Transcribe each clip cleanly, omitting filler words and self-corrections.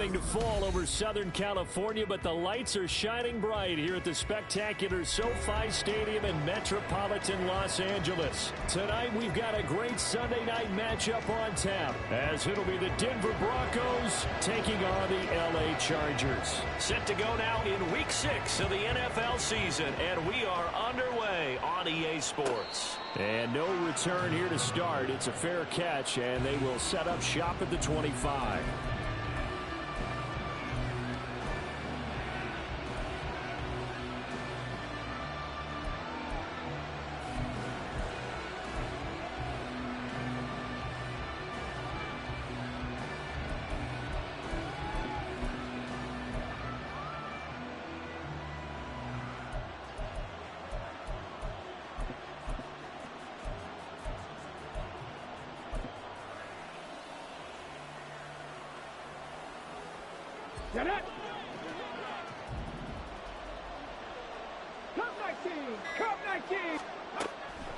starting to fall over Southern California, but the lights are shining bright here at the spectacular SoFi Stadium in metropolitan Los Angeles. Tonight, we've got a great Sunday night matchup on tap, as it'll be the Denver Broncos taking on the LA Chargers. Set to go now in Week 6 of the NFL season, and we are underway on EA Sports. And no return here to start. It's a fair catch, and they will set up shop at the 25. Get it! Cup 19! Cup 19!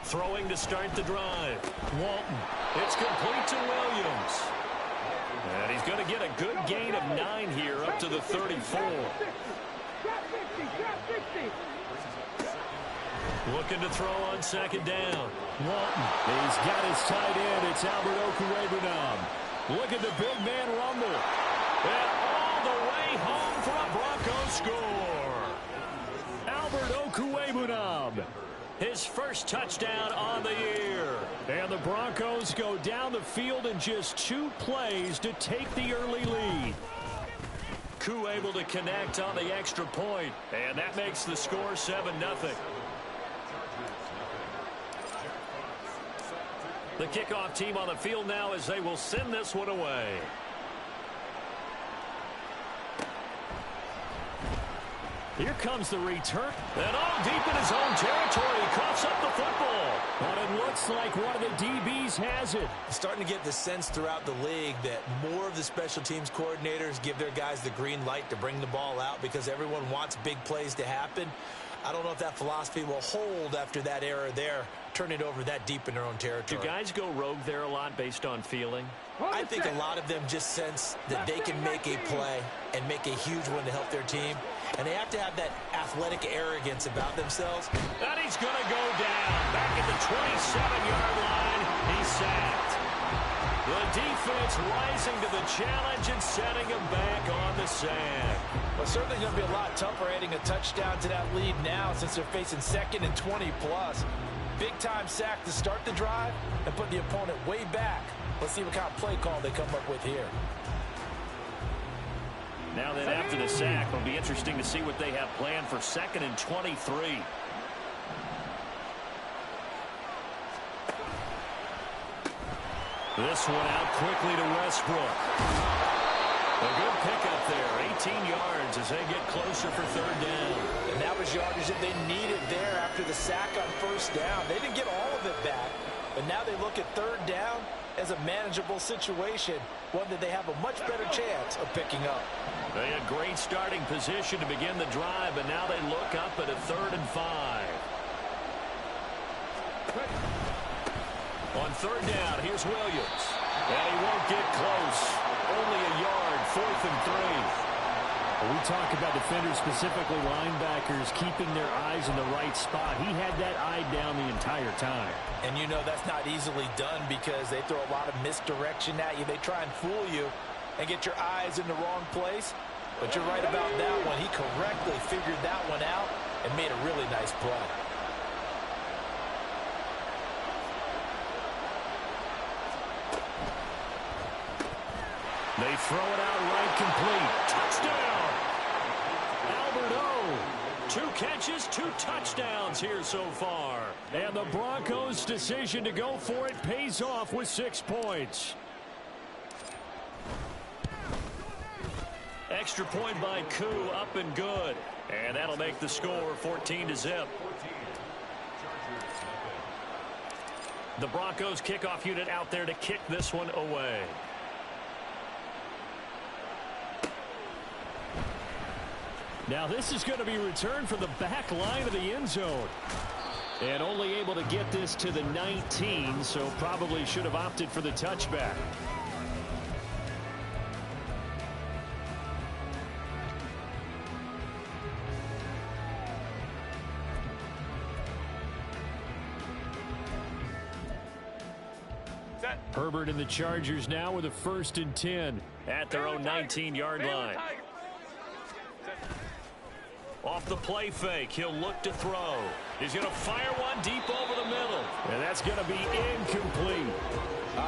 Throwing to start the drive. Walton. It's complete to Williams. And he's going to get a good gain of 9 here up to the 34. Looking to throw on second down. Walton. He's got his tight end. It's Albert Okwuegbunam. Look at the big man rumble. And all the way home for a Broncos score. Albert Okwuegbunam. His first touchdown on the year. And the Broncos go down the field in just 2 plays to take the early lead. Koo able to connect on the extra point. And that makes the score 7-0. The kickoff team on the field now as they will send this one away. Here comes the return. And all deep in his own territory. He coughs up the football. But it looks like one of the DBs has it. Starting to get the sense throughout the league that more of the special teams coordinators give their guys the green light to bring the ball out because everyone wants big plays to happen. I don't know if that philosophy will hold after that error there, turn it over that deep in their own territory. Do guys go rogue there a lot based on feeling? I think a lot of them just sense that they can make a play and make a huge one to help their team. And they have to have that athletic arrogance about themselves. And he's going to go down. Back at the 27-yard line, he's sacked. The defense rising to the challenge and setting him back on the sand. Well, certainly going to be a lot tougher adding a touchdown to that lead now since they're facing 2nd and 20+. Big-time sack to start the drive and put the opponent way back. Let's see what kind of play call they come up with here. Now then, after the sack, it'll be interesting to see what they have planned for 2nd and 23. This one out quickly to Westbrook. A good pickup there, 18 yards as they get closer for 3rd down. And that was yardage that they needed there after the sack on 1st down. They didn't get all of it back, but now they look at 3rd down as a manageable situation, one that they have a much better chance of picking up. They had great starting position to begin the drive, but now they look up at a 3rd and 5. On 3rd down, here's Williams. And he won't get close. Only a yard, 4th and 3. Well, we talk about defenders, specifically linebackers, keeping their eyes in the right spot. He had that eye down the entire time. And you know that's not easily done because they throw a lot of misdirection at you. They try and fool you and get your eyes in the wrong place. But you're right about that one. He correctly figured that one out and made a really nice play. They throw it out right complete. Touchdown! Albert O. 2 catches, 2 touchdowns here so far. And the Broncos' decision to go for it pays off with 6 points. Extra point by Koo, up and good. And that'll make the score 14-0. The Broncos kickoff unit out there to kick this one away. Now this is going to be returned from the back line of the end zone. And only able to get this to the 19, so probably should have opted for the touchback. Herbert and the Chargers now with a 1st and 10 at their own 19-yard line. Off the play fake, he'll look to throw. He's going to fire one deep over the middle. And that's going to be incomplete.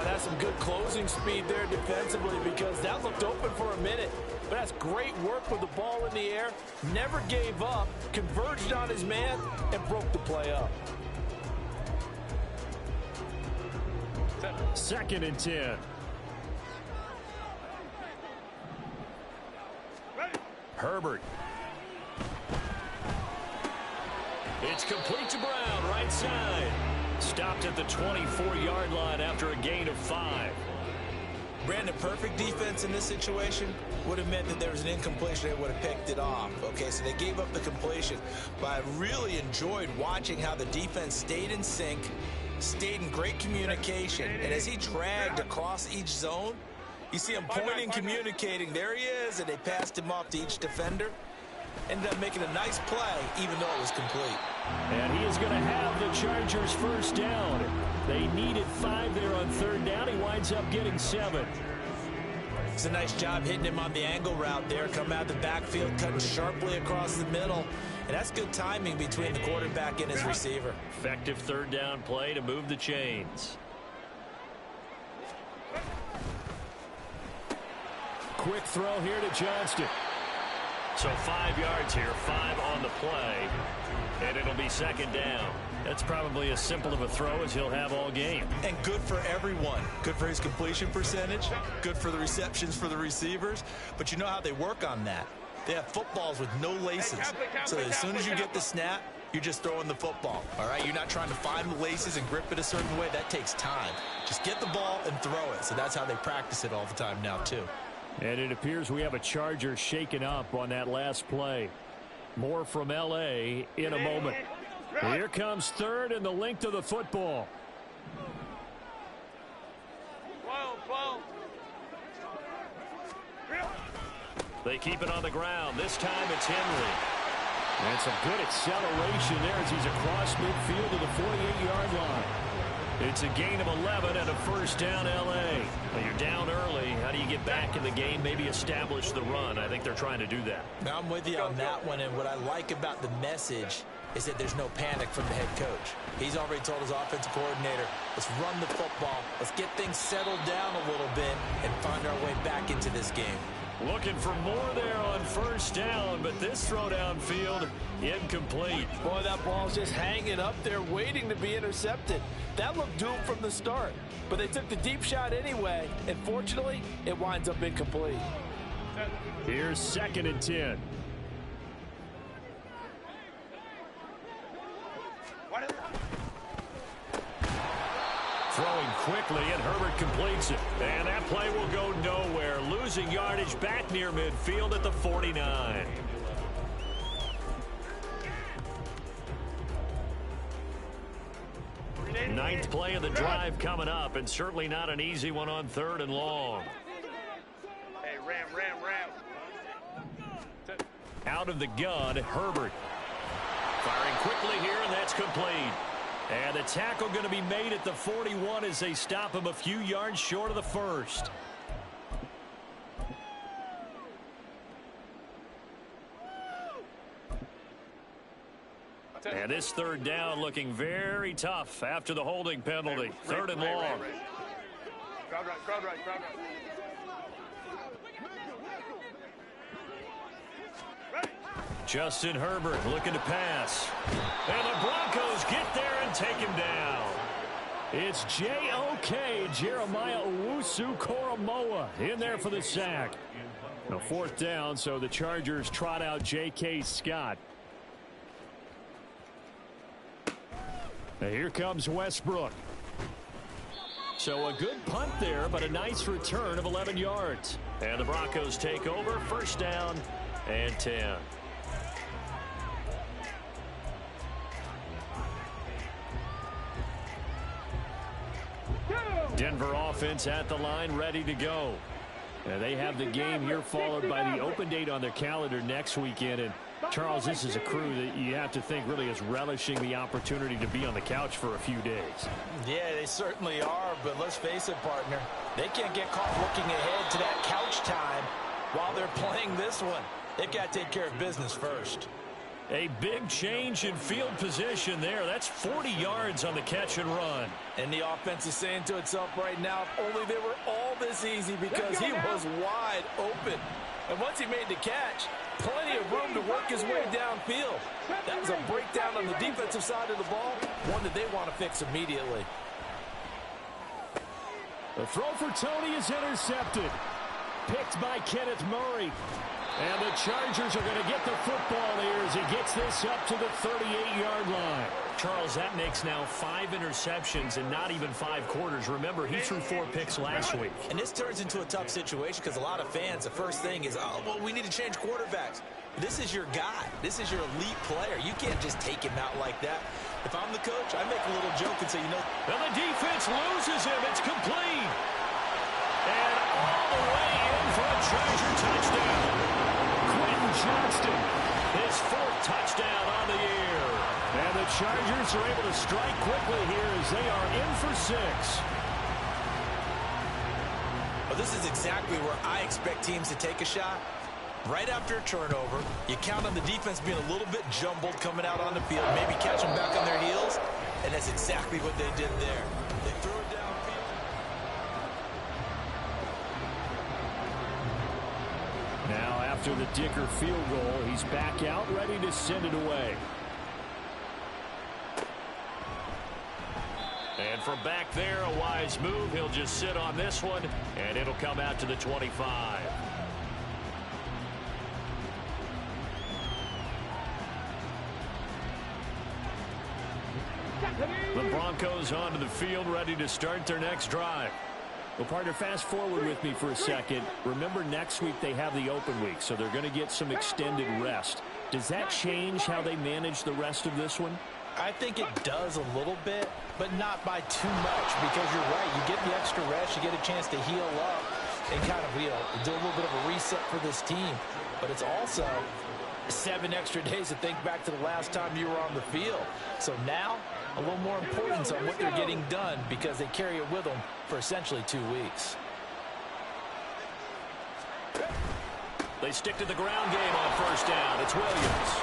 That's some good closing speed there defensively, because that looked open for a minute. But that's great work with the ball in the air. Never gave up, converged on his man, and broke the play up. 2nd and 10. Herbert. It's complete to Brown, right side. Stopped at the 24-yard line after a gain of 5. Brandon, perfect defense in this situation would have meant that there was an incompletion. They would have picked it off. Okay, so they gave up the completion. But I really enjoyed watching how the defense stayed in sync, stayed in great communication. And as he dragged across each zone, you see him pointing, communicating. There he is, and they passed him off to each defender. Ended up making a nice play, even though it was complete. And he is going to have the Chargers 1st down. They needed 5 there on 3rd down. He winds up getting 7. It's a nice job hitting him on the angle route there. Come out the backfield, cutting sharply across the middle. And that's good timing between the quarterback and his receiver. Effective 3rd down play to move the chains. Quick throw here to Johnston. So 5 yards here, 5 on the play, and it'll be 2nd down. That's probably as simple of a throw as he'll have all game. And good for everyone. Good for his completion percentage, good for the receptions for the receivers. But you know how they work on that. They have footballs with no laces. So as soon as you get the snap, you're just throwing the football. All right, you're not trying to find the laces and grip it a certain way. That takes time. Just get the ball and throw it. So that's how they practice it all the time now, too. And it appears we have a Charger shaken up on that last play. More from L.A. in a moment. Here comes 3rd and the length of the football. 12. They keep it on the ground. This time it's Henry. And some good acceleration there as he's across midfield to the 48-yard line. It's a gain of 11 and a 1st down L.A. Well, you're down early. How do you get back in the game, maybe establish the run? I think they're trying to do that. Now, I'm with you on that one, and what I like about the message is that there's no panic from the head coach. He's already told his offensive coordinator, let's run the football, let's get things settled down a little bit and find our way back into this game. Looking for more there on 1st down, but this throw downfield incomplete. Boy, that ball's just hanging up there waiting to be intercepted. That looked doomed from the start, but they took the deep shot anyway, and fortunately, it winds up incomplete. Here's 2nd and 10. Throwing quickly, and Herbert completes it. And that play will go nowhere. Losing yardage back near midfield at the 49. Ninth play of the drive coming up, and certainly not an easy one on 3rd and long. Hey, ram. Out of the gun, Herbert. Firing quickly here, and that's complete. And the tackle going to be made at the 41 as they stop him a few yards short of the 1st. And this 3rd down looking very tough after the holding penalty. 3rd and long. Crowd right. Justin Herbert looking to pass. And the Broncos get there and take him down. It's J.O.K. Jeremiah Owusu-Koramoah in there for the sack. A 4th down, so the Chargers trot out J.K. Scott. Now here comes Westbrook. So a good punt there, but a nice return of 11 yards. And the Broncos take over, 1st down and 10. Denver offense at the line, ready to go. They have the game here followed by the open date on their calendar next weekend. And Charles, this is a crew that you have to think really is relishing the opportunity to be on the couch for a few days. Yeah, they certainly are, but let's face it, partner. They can't get caught looking ahead to that couch time while they're playing this one. They've got to take care of business first. A big change in field position there. That's 40 yards on the catch and run. And the offense is saying to itself right now, if only they were all this easy, because he was wide open. And once he made the catch, plenty of room to work his way downfield. That was a breakdown on the defensive side of the ball, one that they want to fix immediately. The throw for Tony is intercepted. Picked by Kenneth Murray. And the Chargers are going to get the football here as he gets this up to the 38-yard line. Charles, that makes now 5 interceptions in not even 5 quarters. Remember, he threw 4 picks last week. And this turns into a tough situation because a lot of fans, the first thing is, oh, well, we need to change quarterbacks. This is your guy. This is your elite player. You can't just take him out like that. If I'm the coach, I make a little joke and say, you know. And the defense loses him. It's complete. And all the way in for a Charger touchdown. Johnston, his 4th touchdown on the year. And the Chargers are able to strike quickly here as they are in for 6. Well, this is exactly where I expect teams to take a shot. Right after a turnover, you count on the defense being a little bit jumbled coming out on the field, maybe catch them back on their heels, and that's exactly what they did there. They threw it downfield. Now, after the Dicker field goal, he's back out, ready to send it away. And from back there, a wise move. He'll just sit on this one, and it'll come out to the 25. The Broncos onto the field, ready to start their next drive. Well, partner, fast forward with me for a second. Remember, next week they have the open week, so they're going to get some extended rest. Does that change how they manage the rest of this one? I think it does a little bit, but not by too much, because you're right. You get the extra rest, you get a chance to heal up and kind of do a little bit of a reset for this team. But it's also 7 extra days to think back to the last time you were on the field. So now, a little more importance on what they're getting done because they carry it with them for essentially 2 weeks. They stick to the ground game on first down. It's Williams.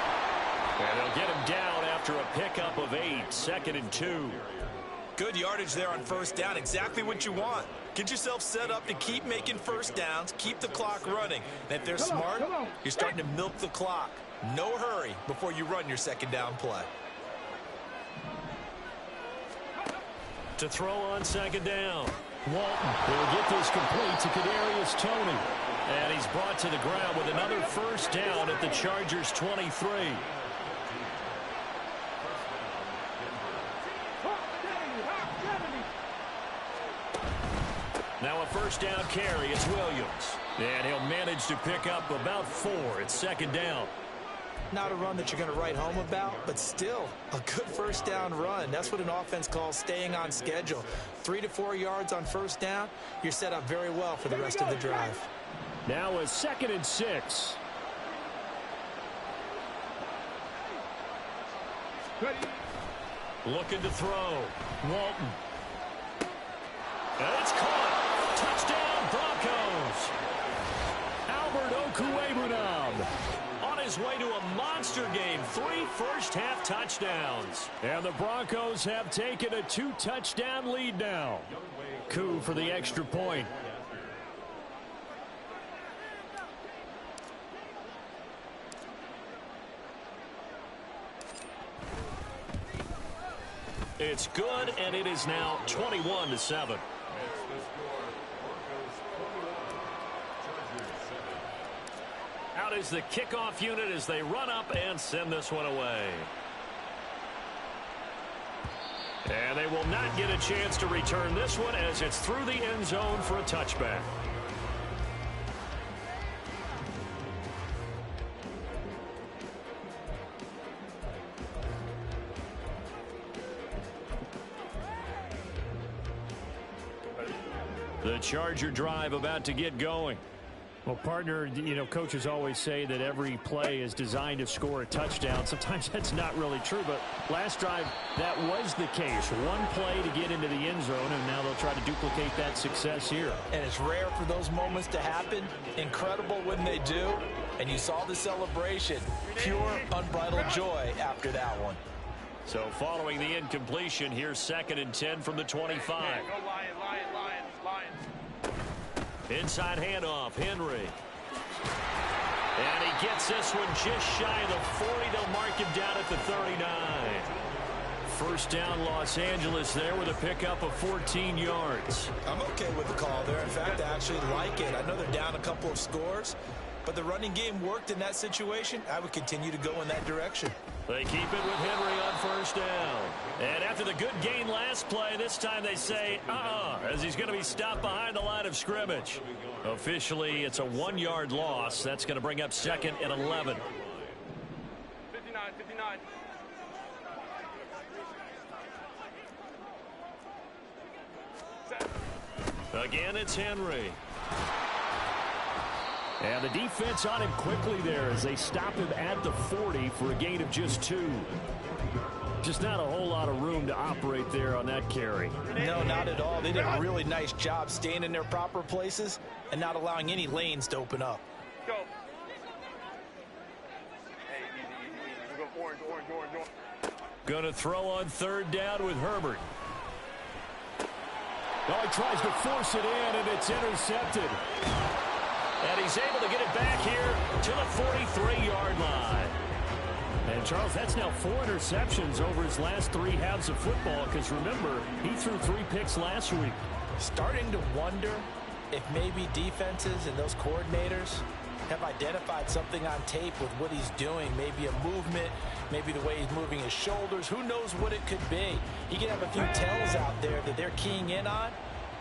And they'll get him down after a pickup of 8, 2nd and 2. Good yardage there on first down. Exactly what you want. Get yourself set up to keep making first downs, keep the clock running. And if they're smart, you're starting to milk the clock. No hurry before you run your second down play. To throw on second down. Walton will get this complete to Kadarius Toney. And he's brought to the ground with another first down at the Chargers' 23. Now a first down carry. It's Williams. And he'll manage to pick up about 4. It's second down. Not a run that you're going to write home about, but still a good first down run. That's what an offense calls staying on schedule. 3 to 4 yards on first down, you're set up very well for the rest of the drive. Now a 2nd and 6. Looking to throw. Walton. And it's caught. Touchdown, Broncos. Albert Okwuegbunam on his way to a monster game. 3 first-half touchdowns. And the Broncos have taken a 2-touchdown lead now. Coup for the extra point. It's good, and it is now 21-7. Out is the kickoff unit as they run up and send this one away. And they will not get a chance to return this one as it's through the end zone for a touchback. The Charger drive about to get going. Well, partner, you know, coaches always say that every play is designed to score a touchdown. Sometimes that's not really true, but last drive, that was the case. One play to get into the end zone, and now they'll try to duplicate that success here. And it's rare for those moments to happen. Incredible when they do. And you saw the celebration. Pure, unbridled joy after that one. So following the incompletion, here's 2nd and 10 from the 25. Go Lions. Inside handoff, Henry. And he gets this one just shy of the 40. They'll mark him down at the 39. First down, Los Angeles there with a pickup of 14 yards. I'm okay with the call there. In fact, I actually like it. I know they're down a couple of scores, but the running game worked in that situation. I would continue to go in that direction. They keep it with Henry on first down. And after the good gain last play, this time they say, as he's going to be stopped behind the line of scrimmage. Officially, it's a 1-yard loss. That's going to bring up 2nd and 11. 59. Again, it's Henry. And the defense on him quickly there as they stop him at the 40 for a gain of just 2. Just not a whole lot of room to operate there on that carry. No, not at all. They did a really nice job staying in their proper places and not allowing any lanes to open up. Go. Hey, easy. We go orange. Going to throw on 3rd down with Herbert. Oh, he tries to force it in, and it's intercepted. And he's able to get it back here to the 43-yard line. And, Charles, that's now 4 interceptions over his last 3 halves of football because, remember, he threw 3 picks last week. Starting to wonder if maybe defenses and those coordinators have identified something on tape with what he's doing. Maybe a movement, maybe the way he's moving his shoulders. Who knows what it could be? He could have a few tells out there that they're keying in on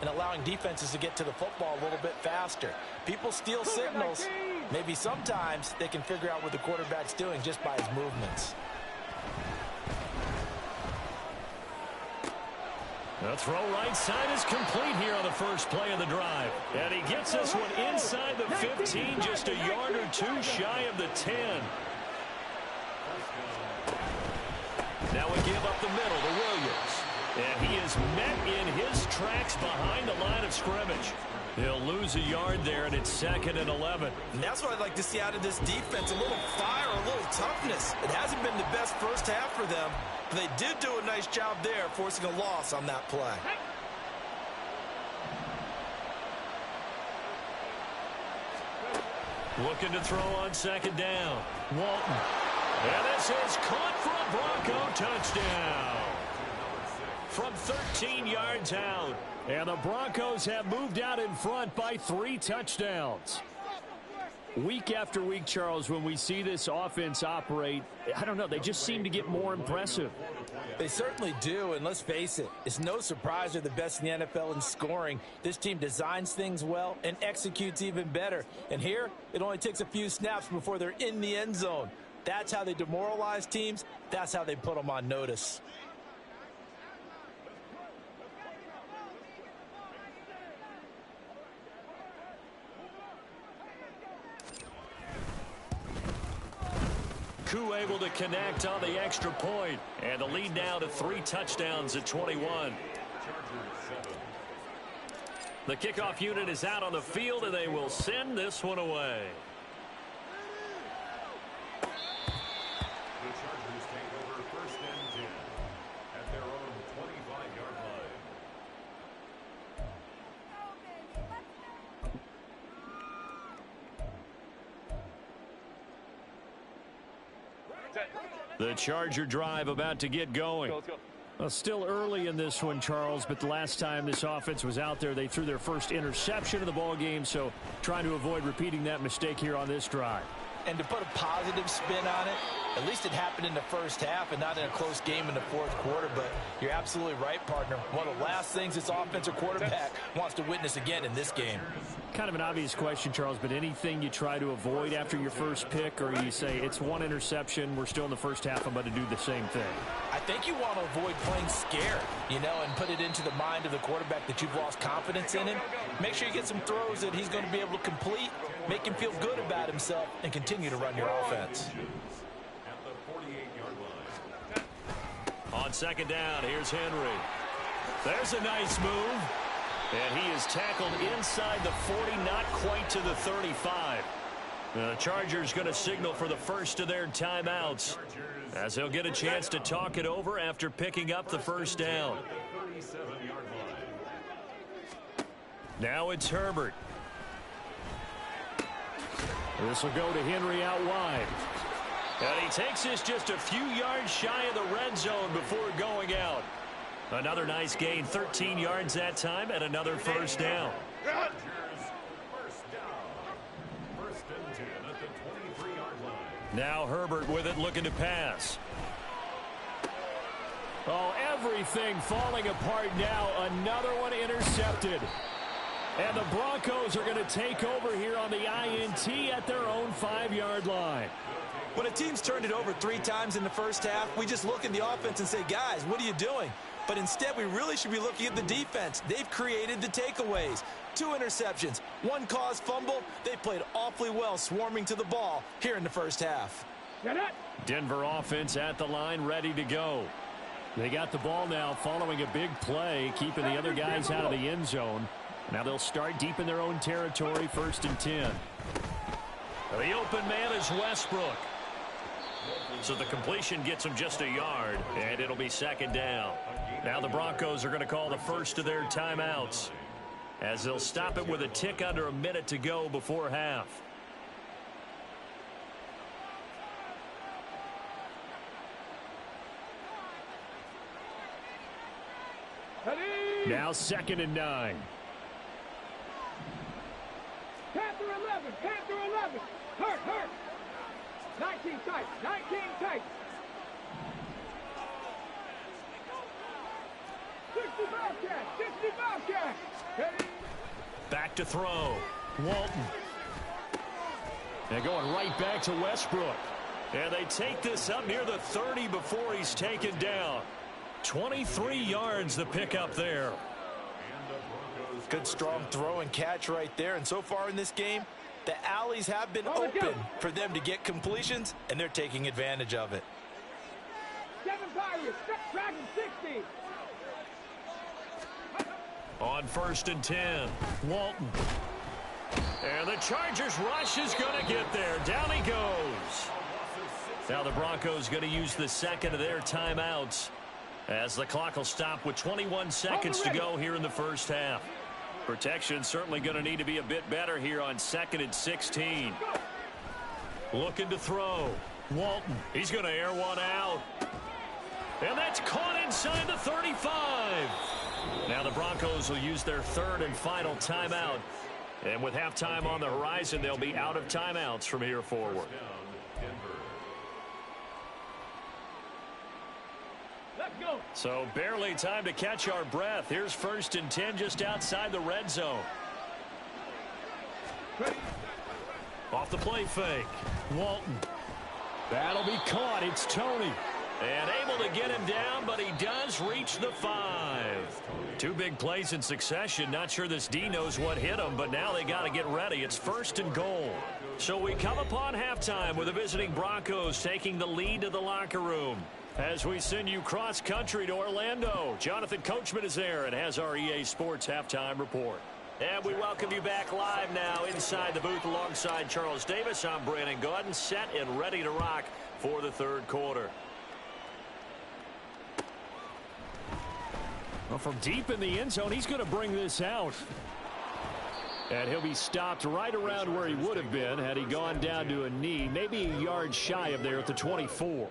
and allowing defenses to get to the football a little bit faster. People steal signals. Maybe sometimes they can figure out what the quarterback's doing just by his movements. The throw right side is complete here on the first play of the drive. And he gets this one inside the 15, just a yard or 2 shy of the 10. Now we give up the middle to Williams. And he is met in his tracks behind the line of scrimmage. He'll lose a yard there, and it's 2nd and 11. And that's what I'd like to see out of this defense, a little fire, a little toughness. It hasn't been the best first half for them, but they did do a nice job there, forcing a loss on that play. Looking to throw on 2nd down. Walton. And this is caught for a Bronco touchdown. From 13 yards out. And the Broncos have moved out in front by 3 touchdowns. Week after week, Charles, when we see this offense operate, I don't know, they just seem to get more impressive. They certainly do, and let's face it, it's no surprise they're the best in the NFL in scoring. This team designs things well and executes even better. And here, it only takes a few snaps before they're in the end zone. That's how they demoralize teams. That's how they put them on notice. Koo able to connect on the extra point. And the lead now to 3 touchdowns at 21. The kickoff unit is out on the field, and they will send this one away. The Chargers take over 1st and 10 at their own 25-yard line. The Charger drive about to get going. Let's go. Well, still early in this one, Charles, but the last time this offense was out there, they threw their first interception of the ball game, so trying to avoid repeating that mistake here on this drive. And to put a positive spin on it, at least it happened in the first half and not in a close game in the fourth quarter. But you're absolutely right, partner. One of the last things this offensive quarterback wants to witness again in this game. Kind of an obvious question, Charles, but anything you try to avoid after your first pick, or you say it's one interception, we're still in the first half, I'm about to do the same thing? I think you want to avoid playing scared, and put it into the mind of the quarterback that you've lost confidence in him. Make sure you get some throws that he's going to be able to complete, make him feel good about himself, and continue to run your offense. At the 48-yard line. On second down, here's Henry. There's a nice move. And he is tackled inside the 40, not quite to the 35. The Chargers going to signal for the first of their timeouts, as he'll get a chance to talk it over after picking up the first down. Now it's Herbert. This will go to Henry out wide. And he takes this just a few yards shy of the red zone before going out. Another nice gain, 13 yards that time, and another first down. First down. First and 10 at the 23-yard line. Now Herbert with it, looking to pass. Oh, everything falling apart now. Another one intercepted. And the Broncos are going to take over here on the INT at their own 5-yard line. When a team's turned it over 3 times in the first half, we just look at the offense and say, guys, what are you doing? But instead, we really should be looking at the defense. They've created the takeaways. 2 interceptions, 1 caused fumble. They played awfully well swarming to the ball here in the first half. Denver offense at the line, ready to go. They got the ball now following a big play, keeping the other guys out of the end zone. Now they'll start deep in their own territory, 1st and 10. The open man is Westbrook. So the completion gets him just a yard, and it'll be second down. Now the Broncos are going to call the first of their timeouts, as they'll stop it with a tick under a minute to go before half. Now 2nd and 9. Panther 11, Panther 11. Hurt. 19 tight, 19 tight. 60 Bobcat, 60 Bobcat. Ready? Back to throw. Walton. And going right back to Westbrook. And they take this up near the 30 before he's taken down. 23 yards the pickup there. Good strong throw and catch right there. And so far in this game, the alleys have been open for them to get completions, and they're taking advantage of it. 7 Pirates, Dragon 60. On 1st and 10, Walton. And the Chargers rush is going to get there. Down he goes. Now the Broncos going to use the second of their timeouts, as the clock will stop with 21 seconds to go here in the first half. Protection certainly going to need to be a bit better here on 2nd and 16. Looking to throw. Walton. He's going to air one out. And that's caught inside the 35. Now the Broncos will use their 3rd and final timeout. And with halftime on the horizon, they'll be out of timeouts from here forward. So barely time to catch our breath. Here's 1st and 10 just outside the red zone. Off the play fake. Walton. That'll be caught. It's Tony. And able to get him down, but he does reach the 5. 2 big plays in succession. Not sure this D knows what hit him, but now they got to get ready. It's 1st and goal. So we come upon halftime with the visiting Broncos taking the lead to the locker room. As we send you cross-country to Orlando, Jonathan Coachman is there and has our EA Sports halftime report. And we welcome you back live now inside the booth alongside Charles Davis. I'm Brandon Gaudin, set and ready to rock for the 3rd quarter. Well, from deep in the end zone, he's going to bring this out. And he'll be stopped right around where he would have been had he gone down to a knee, maybe a yard shy of there at the 24.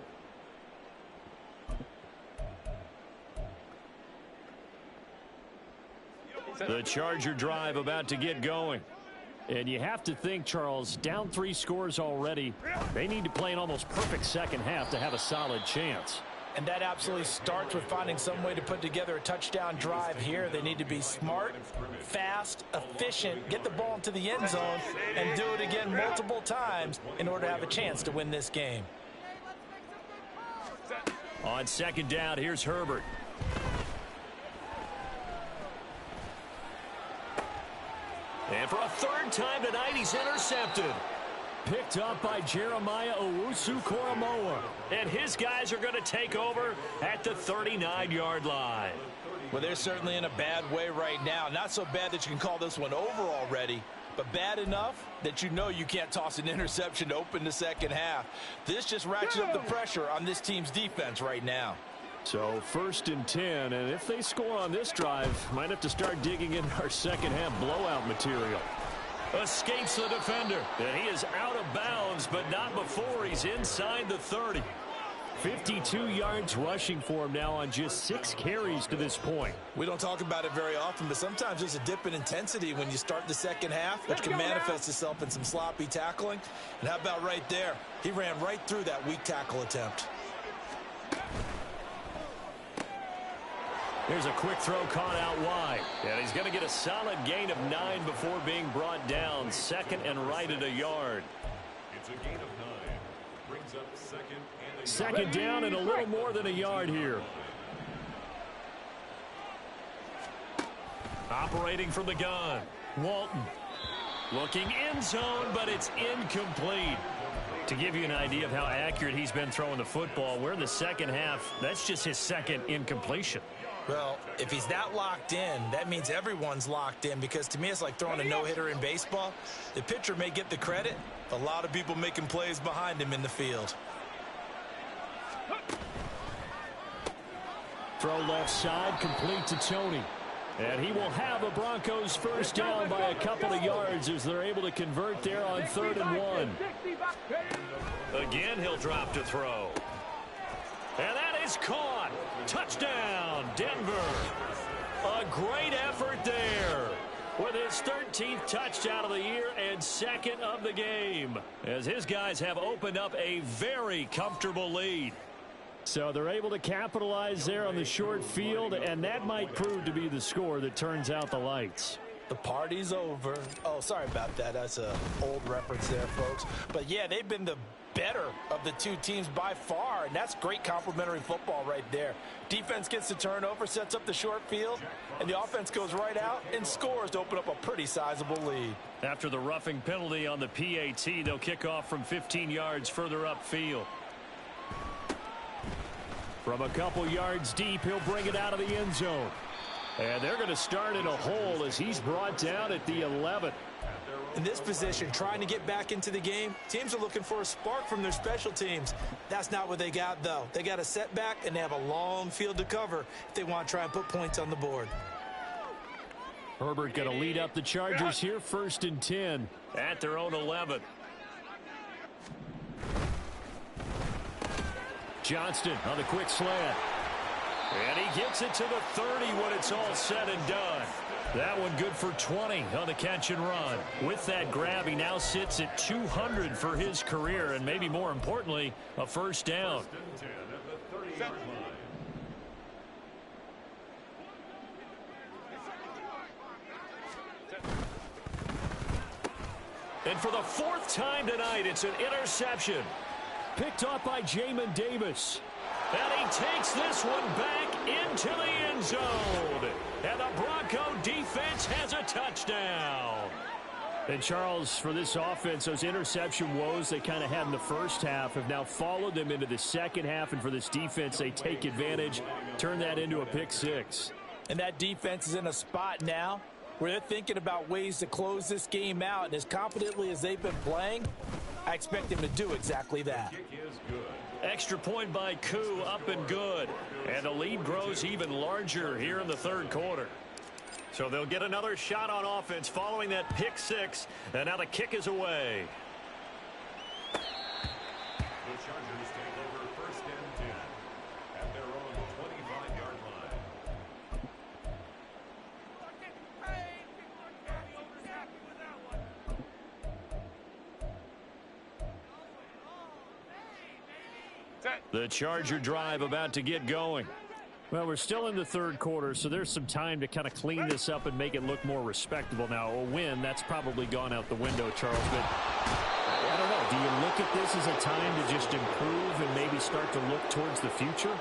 The Charger drive about to get going. And you have to think, Charles, down 3 scores already. They need to play an almost perfect second half to have a solid chance. And that absolutely starts with finding some way to put together a touchdown drive here. They need to be smart, fast, efficient, get the ball into the end zone, and do it again multiple times in order to have a chance to win this game. On second down, here's Herbert. And for a 3rd time tonight, he's intercepted. Picked up by Jeremiah Owusu-Koramoah. And his guys are going to take over at the 39-yard line. Well, they're certainly in a bad way right now. Not so bad that you can call this one over already, but bad enough that you know you can't toss an interception to open the second half. This just ratchets up the pressure on this team's defense right now. So 1st and 10, and if they score on this drive, might have to start digging into our second half blowout material. Escapes the defender, and he is out of bounds, but not before he's inside the 30. 52 yards rushing for him now on just 6 carries to this point. We don't talk about it very often, but sometimes there's a dip in intensity when you start the second half, which can manifest itself in some sloppy tackling. And how about right there? He ran right through that weak tackle attempt. Here's a quick throw caught out wide. And he's going to get a solid gain of 9 before being brought down. 2nd and right at a yard. It's a gain of 9. Brings up 2nd down and a little more than a yard here. Operating from the gun. Walton. Looking end zone, but it's incomplete. To give you an idea of how accurate he's been throwing the football, we're in the second half. That's just his 2nd incompletion. Well, if he's that locked in, that means everyone's locked in, because to me it's like throwing a no-hitter in baseball. The pitcher may get the credit, but a lot of people making plays behind him in the field. Throw left side, complete to Tony. And he will have a Broncos 1st down by a couple of yards as they're able to convert there on 3rd and 1. Again, he'll drop to throw. And that is caught. Touchdown, Denver. A great effort there with his 13th touchdown of the year and 2nd of the game, as his guys have opened up a very comfortable lead. So they're able to capitalize there on the short field, and that might prove to be the score that turns out the lights. The party's over. Oh, sorry about that. That's an old reference there, folks. But, yeah, they've been the better of the 2 teams by far, and that's great complimentary football right there. Defense gets the turnover, sets up the short field, and the offense goes right out and scores to open up a pretty sizable lead. After the roughing penalty on the PAT, they'll kick off from 15 yards further upfield. From a couple yards deep, he'll bring it out of the end zone. And they're going to start in a hole as he's brought down at the 11. In this position, trying to get back into the game, teams are looking for a spark from their special teams. That's not what they got, though. They got a setback, and they have a long field to cover if they want to try and put points on the board. Herbert going to lead up the Chargers here, 1st and 10 at their own 11. Johnston on the quick slant. And he gets it to the 30 when it's all said and done. That one good for 20 on the catch and run. With that grab, he now sits at 200 for his career, and maybe more importantly, a 1st down. And for the 4th time tonight, it's an interception. Picked up by Jamin Davis. And he takes this one back into the end zone. And the Bronco defense has a touchdown. And Charles, for this offense, those interception woes they kind of had in the first half have now followed them into the second half. And for this defense, they take advantage, turn that into a pick 6. And that defense is in a spot now where they're thinking about ways to close this game out. And as competently as they've been playing, I expect them to do exactly that. Extra point by Koo, up and good. And the lead grows even larger here in the 3rd quarter. So they'll get another shot on offense following that pick 6. And now the kick is away. The Chargers take over 1st and 10 at their own 25-yard line. The Charger drive about to get going. Well, we're still in the third quarter, so there's some time to kind of clean this up and make it look more respectable. Now, a win, that's probably gone out the window, Charles, but I don't know. Do you look at this as a time to just improve and maybe start to look towards the future?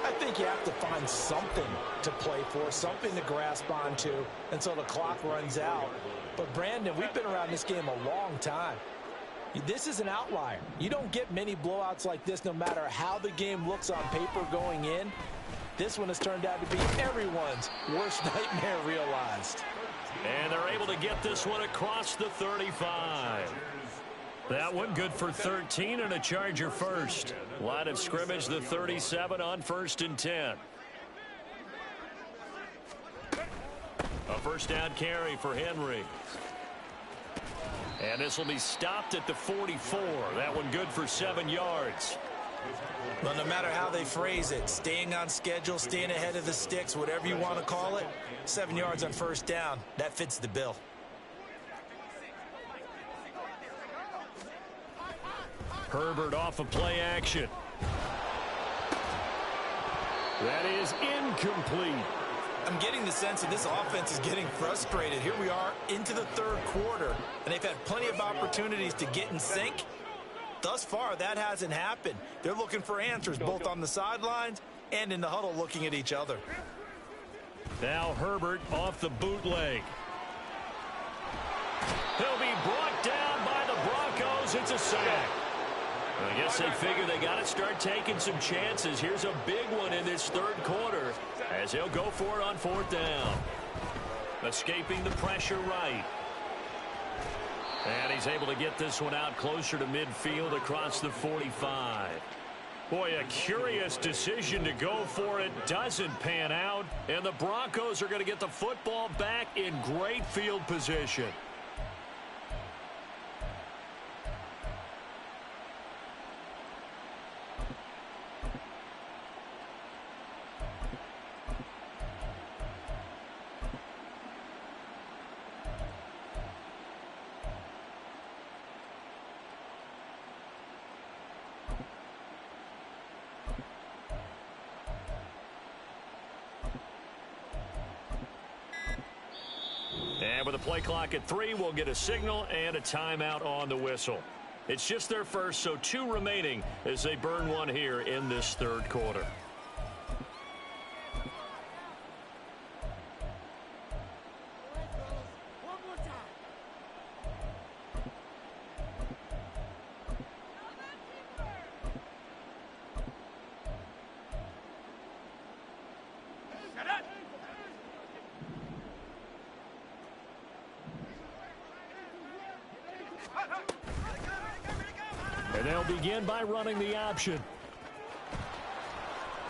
I think you have to find something to play for, something to grasp onto until the clock runs out. But, Brandon, we've been around this game a long time. This is an outlier. You don't get many blowouts like this no matter how the game looks on paper going in. This one has turned out to be everyone's worst nightmare realized. And they're able to get this one across the 35. That one good for 13 and a Charger first. Line of scrimmage, the 37 on 1st and 10. A first down carry for Henry. And this will be stopped at the 44. That one good for 7 yards. Well, no matter how they phrase it, staying on schedule, staying ahead of the sticks, whatever you want to call it, 7 yards on first down, that fits the bill. Herbert off of play action. That is incomplete. I'm getting the sense that this offense is getting frustrated. Here we are into the third quarter, and they've had plenty of opportunities to get in sync. Thus far, that hasn't happened. They're looking for answers both on the sidelines and in the huddle looking at each other. Now Herbert off the bootleg. He'll be brought down by the Broncos. It's a sack. I guess they figure they got to start taking some chances. Here's a big one in this third quarter as he'll go for it on 4th down. Escaping the pressure right. And he's able to get this one out closer to midfield across the 45. Boy, a curious decision to go for it. Doesn't pan out. And the Broncos are going to get the football back in great field position. And with the play clock at 3, we'll get a signal and a timeout on the whistle. It's just their first, so 2 remaining as they burn one here in this third quarter. And they'll begin by running the option.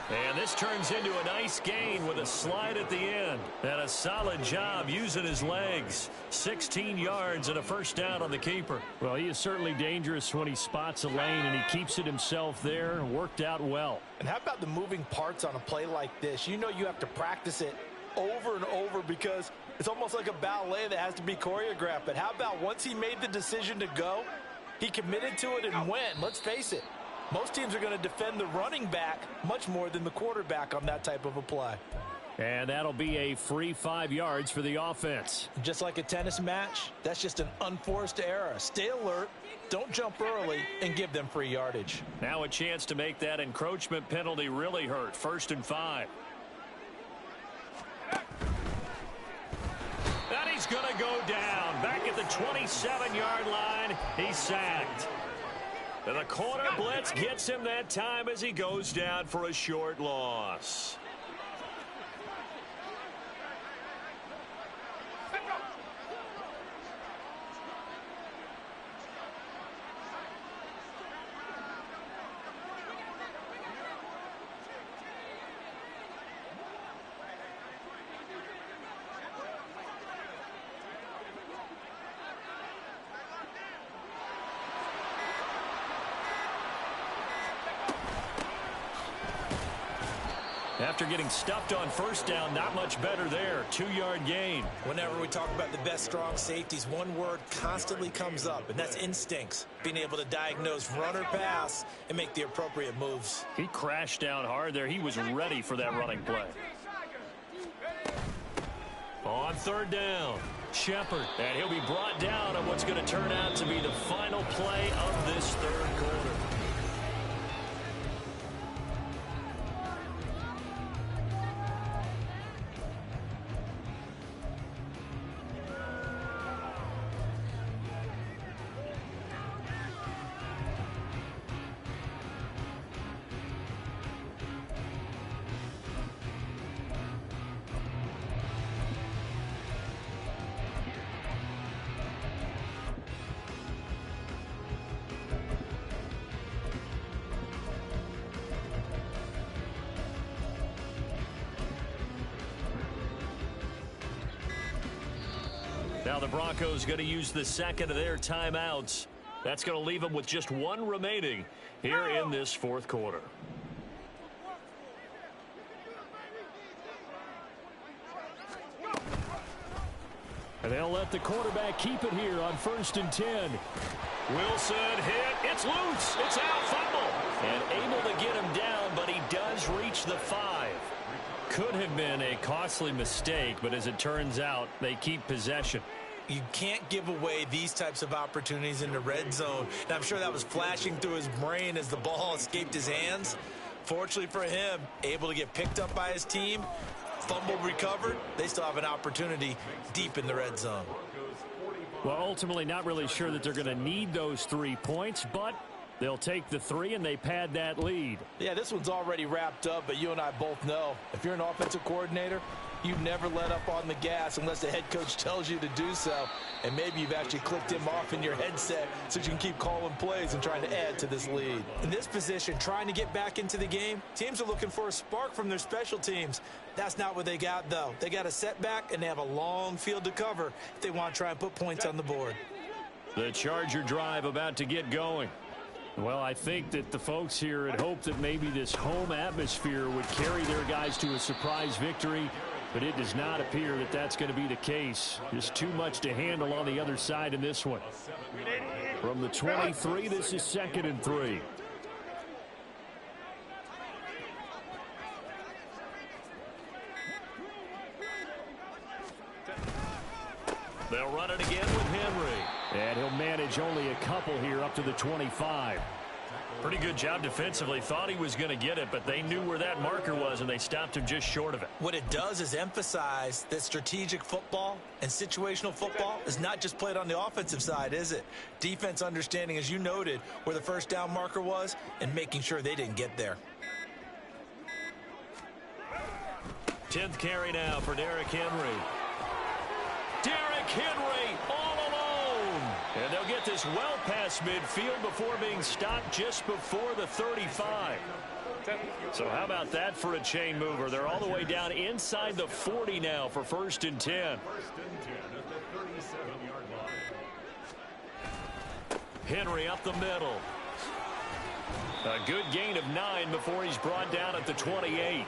And this turns into a nice gain with a slide at the end. And a solid job using his legs. 16 yards and a first down on the keeper. Well, he is certainly dangerous when he spots a lane, and he keeps it himself there. Worked out well. And how about the moving parts on a play like this? You know you have to practice it over and over because it's almost like a ballet that has to be choreographed. But how about once he made the decision to go, he committed to it and went. Let's face it, most teams are going to defend the running back much more than the quarterback on that type of a play. And that'll be a free 5 yards for the offense. Just like a tennis match, that's just an unforced error. Stay alert, don't jump early, and give them free yardage. Now a chance to make that encroachment penalty really hurt. 1st and 5. And he's going to go down. Back at the 27-yard line, he's sacked. And the corner blitz gets him that time as he goes down for a short loss. After getting stuffed on first down, not much better there. 2-yard gain. Whenever we talk about the best strong safeties, one word constantly comes up, and that's instincts. Being able to diagnose run or pass and make the appropriate moves. He crashed down hard there. He was ready for that running play. On third down, Shepard. And he'll be brought down on what's going to turn out to be the final play of this third quarter. Now the Broncos going to use the second of their timeouts. That's going to leave them with just one remaining here in this fourth quarter. And they'll let the quarterback keep it here on 1st and 10. Wilson hit. It's loose. It's out. Fumble. And able to get him down, but he does reach the 5. Could have been a costly mistake, but as it turns out, they keep possession. You can't give away these types of opportunities in the red zone. And I'm sure that was flashing through his brain as the ball escaped his hands. Fortunately for him, able to get picked up by his team, fumbled, recovered. They still have an opportunity deep in the red zone. Well, ultimately not really sure that they're going to need those 3 points, but they'll take the 3 and they pad that lead. Yeah, this one's already wrapped up, but you and I both know if you're an offensive coordinator, you never let up on the gas unless the head coach tells you to do so. And maybe you've actually clicked him off in your headset so you can keep calling plays and trying to add to this lead. In this position, trying to get back into the game, teams are looking for a spark from their special teams. That's not what they got, though. They got a setback, and they have a long field to cover if they want to try and put points on the board. The Charger drive about to get going. Well, I think that the folks here had hoped that maybe this home atmosphere would carry their guys to a surprise victory, but it does not appear that that's going to be the case. Just too much to handle on the other side in this one. From the 23, this is 2nd and 3. They'll run it again with Henry. And he'll manage only a couple here up to the 25. Pretty good job defensively. Thought he was going to get it, but they knew where that marker was, and they stopped him just short of it. What it does is emphasize that strategic football and situational football is not just played on the offensive side, is it? Defense understanding, as you noted, where the first down marker was and making sure they didn't get there. 10th carry now for Derrick Henry. Derrick Henry all alone. And they'll get this well past midfield before being stopped just before the 35. So how about that for a chain mover? They're all the way down inside the 40 now for 1st and 10. 1st and 10 at the 37-yard line. Henry up the middle. A good gain of 9 before he's brought down at the 28.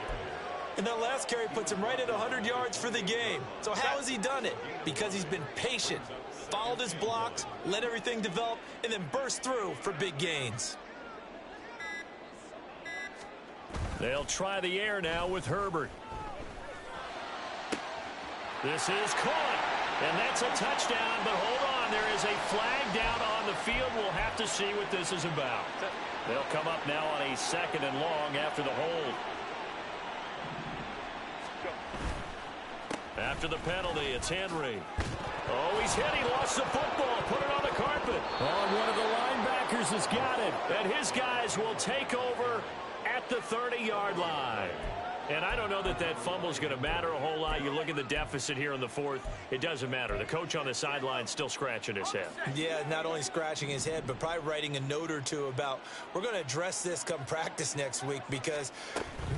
And that last carry puts him right at 100 yards for the game. So how has he done it? Because he's been patient, followed his blocks, let everything develop, and then burst through for big gains. They'll try the air now with Herbert. This is caught, and that's a touchdown, but hold on, there is a flag down on the field. We'll have to see what this is about. They'll come up now on a 2nd and long after the hold. After the penalty, it's Henry. Oh, he's hit. He lost the football. Put it on the carpet. Oh, one of the linebackers has got it. And his guys will take over at the 30-yard line. And I don't know that that fumble is going to matter a whole lot. You look at the deficit here in the 4th. It doesn't matter. The coach on the sideline still scratching his head. Yeah, not only scratching his head, but probably writing a note or two about we're going to address this come practice next week because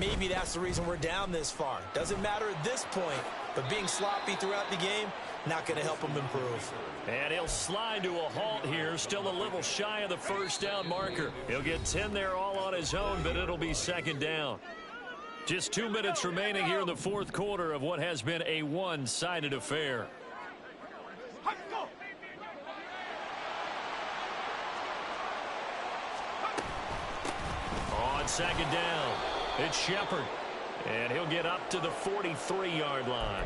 maybe that's the reason we're down this far. Doesn't matter at this point, but being sloppy throughout the game, not going to help him improve. And he'll slide to a halt here, still a little shy of the first down marker. He'll get 10 there all on his own, but it'll be 2nd down. Just 2 minutes remaining here in the fourth quarter of what has been a one-sided affair. On second down, it's Shepard. And he'll get up to the 43-yard line.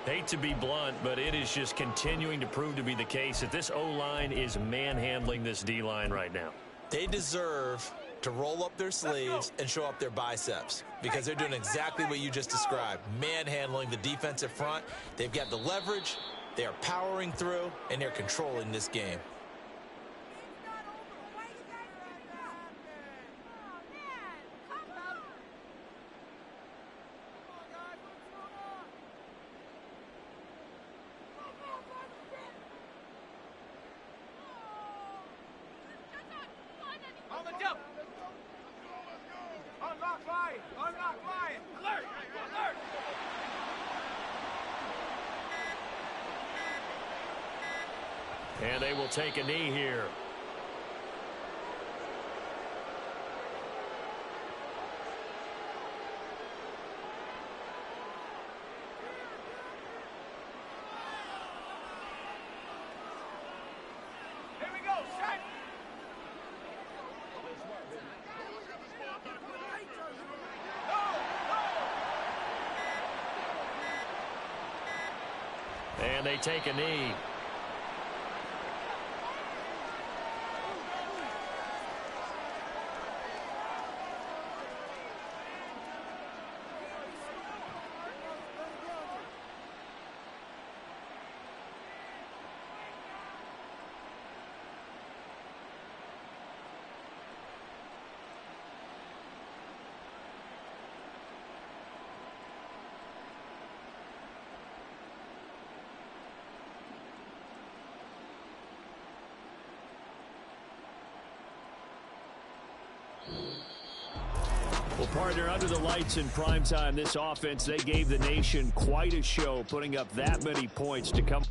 Hate to be blunt, but it is just continuing to prove to be the case that this O-line is manhandling this D-line right now. They deserve to roll up their sleeves and show up their biceps because they're doing exactly what you just described, manhandling the defensive front. They've got the leverage, they are powering through, and they're controlling this game. And they will take a knee here. Here we go, set. And they take a knee. Well, partner, under the lights in primetime, this offense, they gave the nation quite a show, putting up that many points to come.